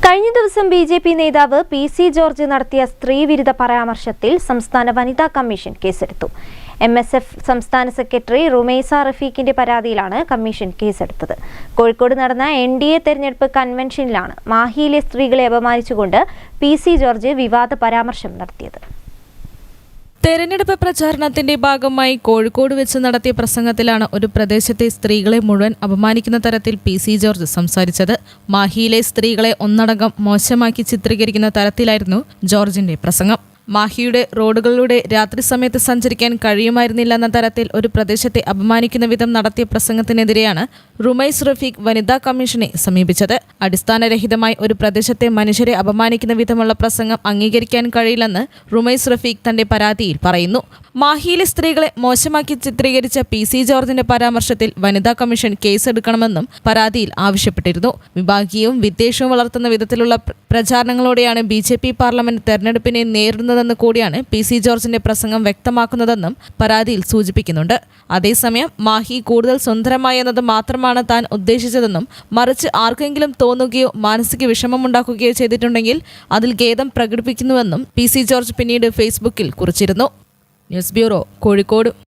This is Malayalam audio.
കഴിഞ്ഞ ദിവസം ബിജെപി നേതാവ് പി.സി. ജോർജ് നടത്തിയ സ്ത്രീവിരുദ്ധ പരാമർശത്തിൽ സംസ്ഥാന വനിതാ കമ്മീഷൻ കേസെടുത്തു. എം.എസ്.എഫ് സംസ്ഥാന സെക്രട്ടറി റുമൈസ റഫീഖിന്റെ പരാതിയിലാണ് കമ്മീഷൻ കേസെടുത്തത്. കോഴിക്കോട് നടന്ന എൻ.ഡി.എ തെരഞ്ഞെടുപ്പ് കൺവെൻഷനിലാണ് മാഹിയിലെ സ്ത്രീകളെ അപമാനിച്ചുകൊണ്ട് പി.സി. ജോർജ് വിവാദ പരാമർശം നടത്തിയത്. തെരഞ്ഞെടുപ്പ് പ്രചാരണത്തിന്റെ ഭാഗമായി കോഴിക്കോട് വെച്ച് നടത്തിയ പ്രസംഗത്തിലാണ് ഒരു പ്രദേശത്തെ സ്ത്രീകളെ മുഴുവൻ അപമാനിക്കുന്ന തരത്തിൽ പി.സി. ജോർജ് സംസാരിച്ചത്. മാഹിയിലെ സ്ത്രീകളെ ഒന്നടങ്കം മോശമാക്കി ചിത്രീകരിക്കുന്ന തരത്തിലായിരുന്നു ജോർജിന്റെ പ്രസംഗം. മാഹിയുടെ റോഡുകളിലൂടെ രാത്രി സമയത്ത് സഞ്ചരിക്കാൻ കഴിയുമായിരുന്നില്ലെന്ന തരത്തിൽ ഒരു പ്രദേശത്തെ അപമാനിക്കുന്ന വിധം നടത്തിയ പ്രസംഗത്തിനെതിരെയാണ് റുമൈസ് റഫീഖ് വനിതാ കമ്മീഷനെ സമീപിച്ചത്. അടിസ്ഥാനരഹിതമായി ഒരു പ്രദേശത്തെ മനുഷ്യരെ അപമാനിക്കുന്ന വിധമുള്ള പ്രസംഗം അംഗീകരിക്കാൻ കഴിയില്ലെന്ന് റുമൈസ് റഫീഖ് തന്റെ പരാതിയിൽ പറയുന്നു. മാഹിയിലെ സ്ത്രീകളെ മോശമാക്കി ചിത്രീകരിച്ച പി.സി. ജോർജിന്റെ പരാമർശത്തിൽ വനിതാ കമ്മീഷൻ കേസെടുക്കണമെന്നും പരാതിയിൽ ആവശ്യപ്പെട്ടിരുന്നു. വിഭാഗീയവും വിദ്വേഷവും വളർത്തുന്ന വിധത്തിലുള്ള പ്രചാരണങ്ങളോടെയാണ് ബി.ജെ.പി പാർലമെന്റ് തെരഞ്ഞെടുപ്പിനെ നേരിടുന്നതെന്ന് കൂടിയാണ് പി.സി. ജോർജിന്റെ പ്രസംഗം വ്യക്തമാക്കുന്നതെന്നും പരാതിയിൽ സൂചിപ്പിക്കുന്നുണ്ട്. അതേസമയം മാഹി കൂടുതൽ സുന്ദരമായി എന്നത് മാത്രമാണ് താൻ ഉദ്ദേശിച്ചതെന്നും മറിച്ച് ആർക്കെങ്കിലും തോന്നുകയോ മാനസിക വിഷമമുണ്ടാക്കുകയോ ചെയ്തിട്ടുണ്ടെങ്കിൽ അതിൽ ഖേദം പ്രകടിപ്പിക്കുന്നുവെന്നും പി.സി. ജോർജ് പിന്നീട് ഫേസ്ബുക്കിൽ കുറിച്ചിരുന്നു. News bureau, Kozhikode.